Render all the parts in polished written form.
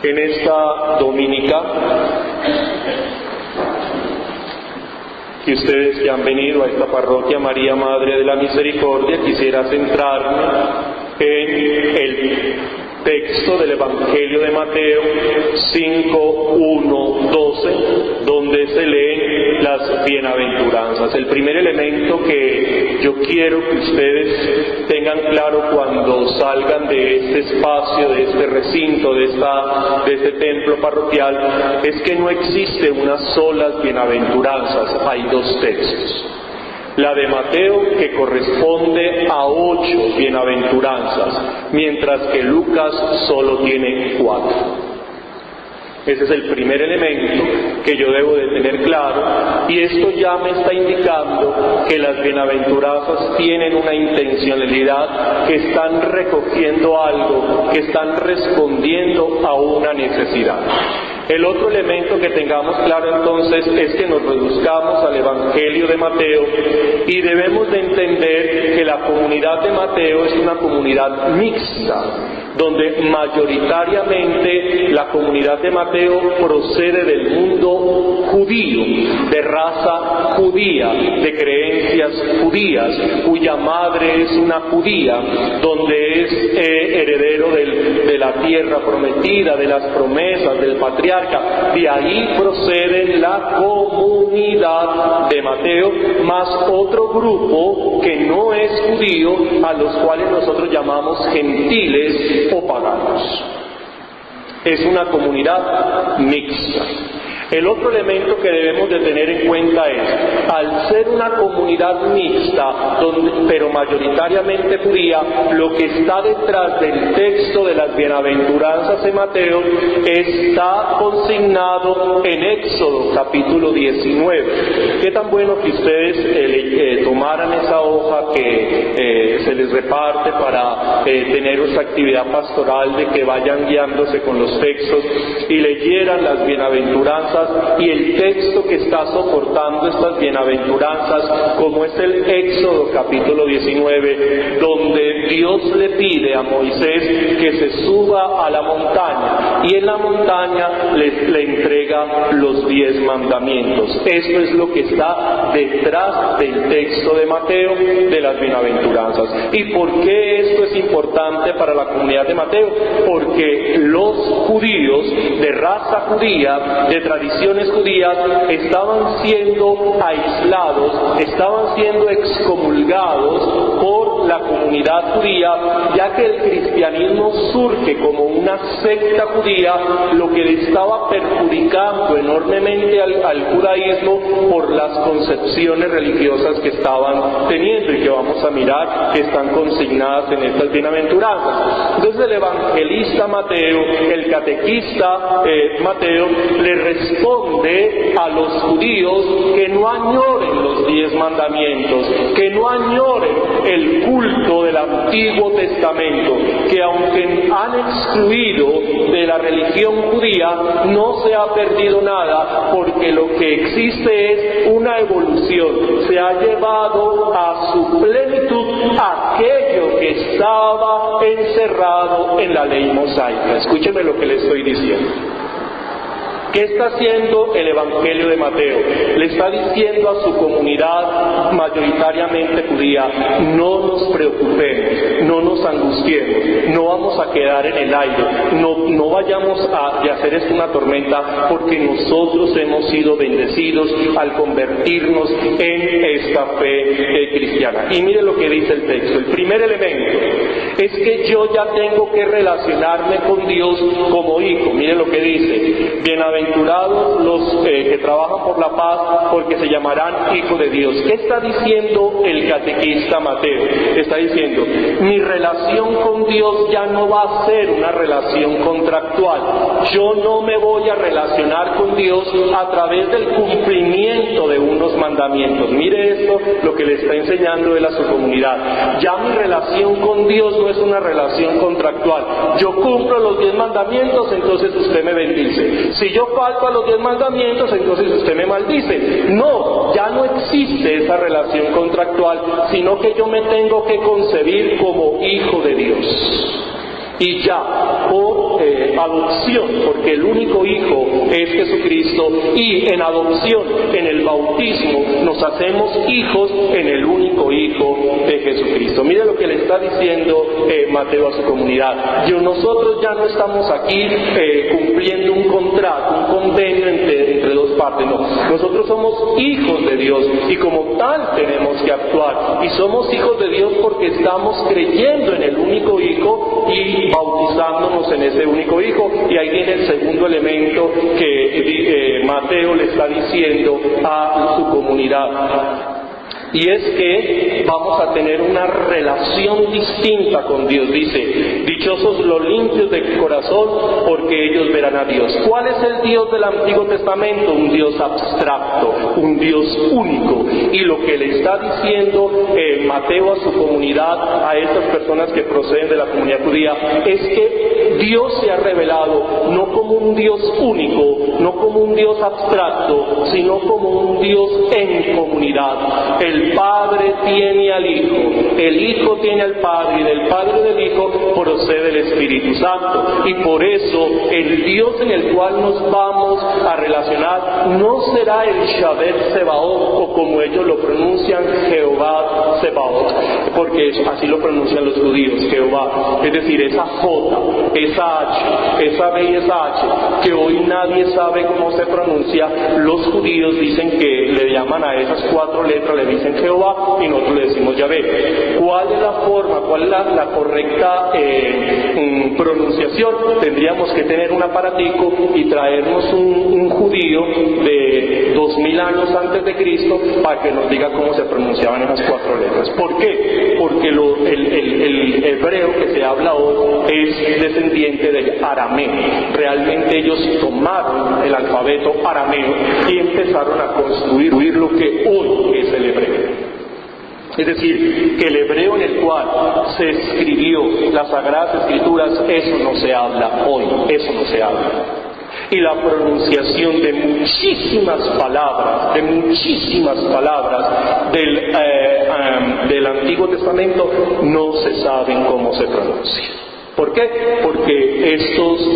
En esta dominica, que ustedes que han venido a esta parroquia María Madre de la Misericordia, quisiera centrarme en el texto del Evangelio de Mateo 5, 1, 12, donde se leen las bienaventuranzas. El primer elemento que yo quiero que ustedes tengan claro cuando salgan de este espacio, de este recinto, de este templo parroquial, es que no existe una sola bienaventuranzas, hay dos textos. La de Mateo, que corresponde a 8 bienaventuranzas, mientras que Lucas solo tiene 4. Ese es el primer elemento que yo debo de tener claro, y esto ya me está indicando que las bienaventuranzas tienen una intencionalidad, que están recogiendo algo, que están respondiendo a una necesidad. El otro elemento que tengamos claro entonces es que nos reduzcamos al Evangelio de Mateo y debemos de entender que la comunidad de Mateo es una comunidad mixta, donde mayoritariamente la comunidad de Mateo procede del mundo judío, de raza judía, de creencias judías, cuya madre es una judía, donde es heredero de la tierra prometida, de las promesas, del patriarca. De ahí procede la comunidad de Mateo, más otro grupo que no es judío, a los cuales nosotros llamamos gentiles o paganos. Es una comunidad mixta. El otro elemento que debemos de tener en cuenta es, al ser una comunidad mixta, pero mayoritariamente judía, lo que está detrás del texto de las bienaventuranzas de Mateo está consignado en Éxodo capítulo 19. Qué tan bueno que ustedes tomaran esa hoja que se les reparte para tener esa actividad pastoral, de que vayan guiándose con los textos y leyeran las bienaventuranzas y el texto que está soportando estas bienaventuranzas, como es el Éxodo capítulo 19, donde Dios le pide a Moisés que se suba a la montaña, y en la montaña le entrega los 10 mandamientos. Esto es lo que está detrás del texto de Mateo de las bienaventuranzas. ¿Y por qué esto es importante para la comunidad de Mateo? Porque los judíos de raza judía, de tradiciones judías, estaban siendo aislados, estaban siendo excomulgados por la comunidad judía, ya que el cristianismo surge como una secta judía, lo que le estaba perjudicando enormemente al judaísmo por las concepciones religiosas que estaban teniendo y que vamos a mirar que están consignadas en estas bienaventuranzas. Entonces el evangelista Mateo, el catequista Mateo, le responde a los judíos que no añoren los 10 mandamientos, que no añoren el culto del Antiguo Testamento, que aunque han excluido de la religión judía, no se ha perdido nada, porque lo que existe es una evolución. Se ha llevado a su plenitud aquello que estaba encerrado en la ley mosaica. Escúcheme lo que le estoy diciendo. ¿Qué está haciendo el Evangelio de Mateo? Le está diciendo a su comunidad mayoritariamente judía: no nos preocupemos, no nos angustiemos, no vamos a quedar en el aire, no vayamos a hacer esto una tormenta, porque nosotros hemos sido bendecidos al convertirnos en esta fe cristiana. Y mire lo que dice el texto. El primer elemento es que yo ya tengo que relacionarme con Dios como hijo. Mire lo que dice: bienaventurados los que trabajan por la paz, porque se llamarán hijos de Dios. ¿Qué está diciendo el catequista Mateo? Está diciendo: mi relación con Dios ya no va a ser una relación contractual. Yo no me voy a relacionar con Dios a través del cumplimiento de unos mandamientos. Mire esto, lo que le está enseñando él a su comunidad. Ya mi relación con Dios no es una relación contractual. Yo cumplo los 10 mandamientos, entonces usted me bendice. Si yo falto a los 10 mandamientos, entonces usted me maldice. No, ya no existe esa relación contractual, sino que yo me tengo que concebir como hijo de Dios. Y ya por adopción, porque el único Hijo es Jesucristo, y en adopción, en el bautismo, nos hacemos hijos en el único Hijo de Jesucristo. Mire lo que le está diciendo Mateo a su comunidad. Nosotros ya no estamos aquí cumpliendo un contrato, un convenio entre dos partes, no. Nosotros somos hijos de Dios y como tal tenemos que actuar. Y somos hijos de Dios porque estamos creyendo en el único Hijo y bautizándonos en ese único Hijo. Y ahí viene el segundo elemento que Mateo le está diciendo a su comunidad. Y es que vamos a tener una relación distinta con Dios. Dice, dichosos los limpios de corazón, porque ellos verán a Dios. ¿Cuál es el Dios del Antiguo Testamento? Un Dios abstracto, un Dios único. Y lo que le está diciendo Mateo a su comunidad, a estas personas que proceden de la comunidad judía, es que Dios se ha revelado no como un Dios único, no como un Dios abstracto, sino como un Dios en comunidad. El Padre tiene al Hijo, el Hijo tiene al Padre, y del Padre y del Hijo procede el Espíritu Santo. Y por eso el Dios en el cual nos vamos a relacionar no será el Shabbat Sebaot, o como ellos lo pronuncian, Jehová Sebaot, porque así lo pronuncian los judíos, Jehová, es decir, esa J, esa H, esa B y esa H, que hoy nadie sabe cómo se pronuncia. Los judíos dicen que le llaman a esas 4 letras, le dicen Jehová y nosotros le decimos Yahvé. ¿Cuál es la forma, cuál es la correcta pronunciación? Tendríamos que tener un aparatico y traernos un judío de 2000 años antes de Cristo para que nos diga cómo se pronunciaban esas 4 letras. ¿Por qué? Porque el hebreo que se habla hoy es descendiente del arameo. Realmente ellos tomaron el alfabeto arameo y empezaron a construir lo que hoy es el hebreo. Es decir, que el hebreo en el cual se escribió las Sagradas Escrituras, eso no se habla hoy, eso no se habla. Y la pronunciación de muchísimas palabras del Antiguo Testamento no se saben cómo se pronuncian. ¿Por qué? Porque estos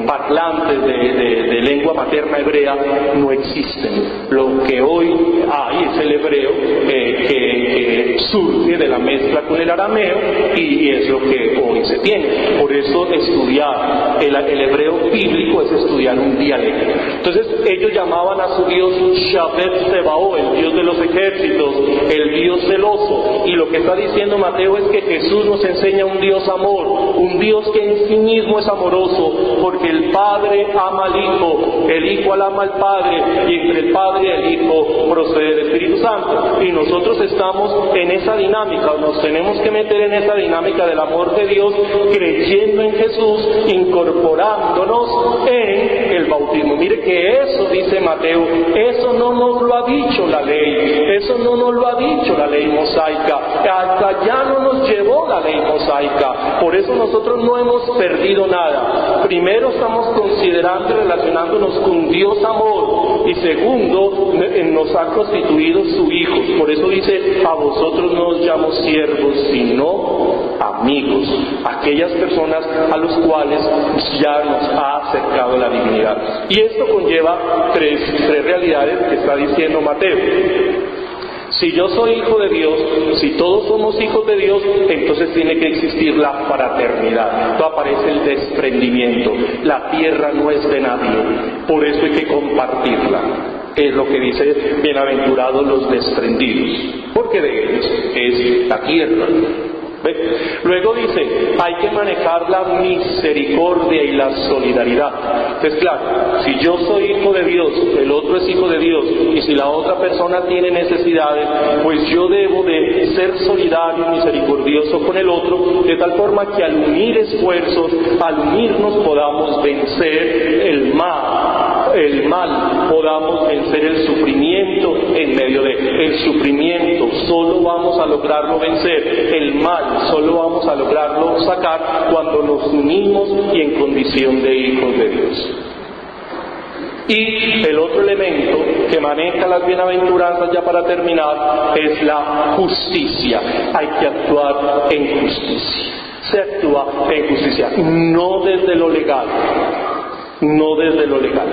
parlantes de lengua materna hebrea no existen. Lo que hoy hay es el hebreo que surge de la mezcla con el arameo y es lo que hoy se tiene. Por eso estudiar el hebreo bíblico es estudiar un dialecto. Entonces ellos llamaban a su Dios Shabbat Sebaot, el Dios de los ejércitos, el Dios celoso. Y lo que está diciendo Mateo es que Jesús nos enseña un Dios amor, un Dios que en sí mismo es amoroso, porque el Padre ama al Hijo, el Hijo ama al Padre, y entre el Padre y el Hijo procede el Espíritu Santo. Y nosotros estamos en esa dinámica, nos tenemos que meter en esa dinámica del amor de Dios, creyendo en Jesús, incorporándonos en el bautismo. Mire que eso, dice Mateo, eso no nos lo ha dicho la ley, eso no nos lo ha dicho la ley mosaica, hasta allá no nos llevó la ley mosaica. Por eso nosotros no hemos perdido nada. Primero estamos considerando y relacionándonos con Dios amor, y segundo nos ha constituido su hijo. Por eso dice, a vosotros no os llamo siervos sino amigos, aquellas personas a los cuales ya nos ha acercado la divinidad. Y esto conlleva tres realidades que está diciendo Mateo. Si yo soy hijo de Dios, si todos somos hijos de Dios, entonces tiene que existir la fraternidad. Entonces aparece el desprendimiento. La tierra no es de nadie, por eso hay que compartirla. Es lo que dice, bienaventurados los desprendidos, porque de ellos es la tierra. ¿Ve? Luego dice, hay que manejar la misericordia y la solidaridad. Entonces claro, si yo soy hijo de Dios, el otro es hijo de Dios, y si la otra persona tiene necesidades, pues yo debo de ser solidario y misericordioso con el otro, de tal forma que al unir esfuerzos, al unirnos podamos vencer el mal, podamos vencer el sufrimiento en medio de el sufrimiento. Solo vamos a lograrlo vencer, el mal solo vamos a lograrlo sacar cuando nos unimos y en condición de hijos de Dios. Y el otro elemento que maneja las bienaventuranzas, ya para terminar, es la justicia. Hay que actuar en justicia. se actúa en justicia, no desde lo legal,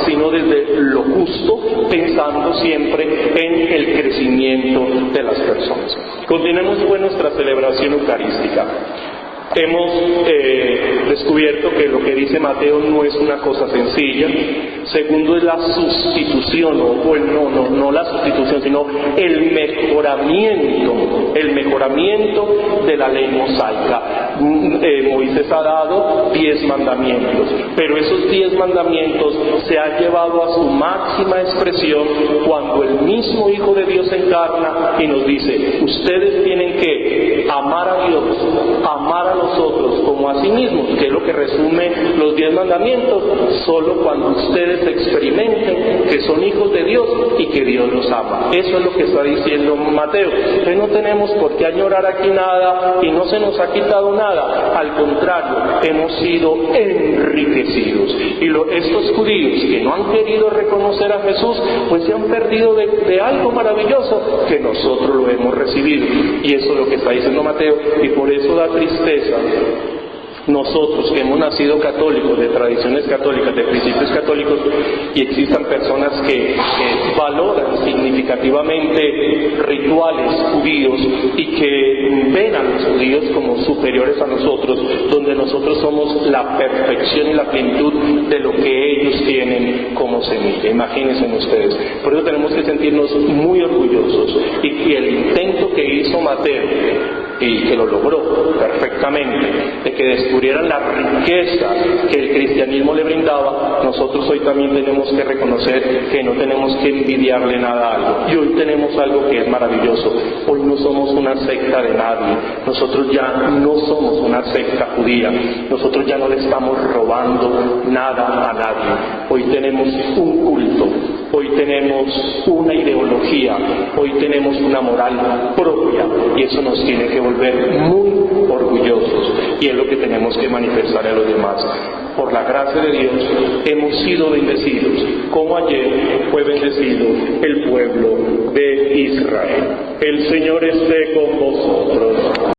sino desde lo justo, pensando siempre en el crecimiento de las personas. Continuemos con nuestra celebración eucarística. Hemos descubierto que lo que dice Mateo no es una cosa sencilla. Segundo, es la sustitución, no la sustitución, sino el mejoramiento de la ley mosaica. Moisés ha dado 10 mandamientos, pero esos 10 mandamientos se han llevado a su máxima expresión cuando el mismo Hijo de Dios se encarna y nos dice: ustedes tienen que amar a Dios, amar a los otros como a sí mismos, que es lo que resume los 10 mandamientos. Solo cuando ustedes experimenten que son hijos de Dios y que Dios los ama. Eso es lo que está diciendo Mateo. Entonces no tenemos por qué añorar aquí nada y no se nos ha quitado nada. Al contrario, hemos sido enriquecidos. Y estos judíos que no han querido reconocer a Jesús, pues se han perdido de algo maravilloso que nosotros lo hemos recibido. Y eso es lo que está diciendo Mateo, y por eso da tristeza. Nosotros que hemos nacido católicos, de tradiciones católicas, de principios católicos, y existan personas que valoran significativamente rituales judíos y que ven a los judíos como superiores a nosotros, donde nosotros somos la perfección y la plenitud de lo que ellos tienen como semilla. Imagínense ustedes. Por eso tenemos que sentirnos muy orgullosos, y el intento que hizo Mateo, y que lo logró perfectamente, de que descubrieran la riqueza que el cristianismo le brindaba, nosotros hoy también tenemos que reconocer que no tenemos que envidiarle nada a algo. Y hoy tenemos algo que es maravilloso. Hoy no somos una secta de nadie. Nosotros ya no somos una secta judía. Nosotros ya no le estamos robando nada a nadie. Hoy tenemos un culto. Hoy tenemos una ideología. Hoy tenemos una moral propia. Y eso nos tiene que volver muy orgullosos, y es lo que tenemos que manifestar a los demás. Por la gracia de Dios hemos sido bendecidos, como ayer fue bendecido el pueblo de Israel. El Señor esté con vosotros.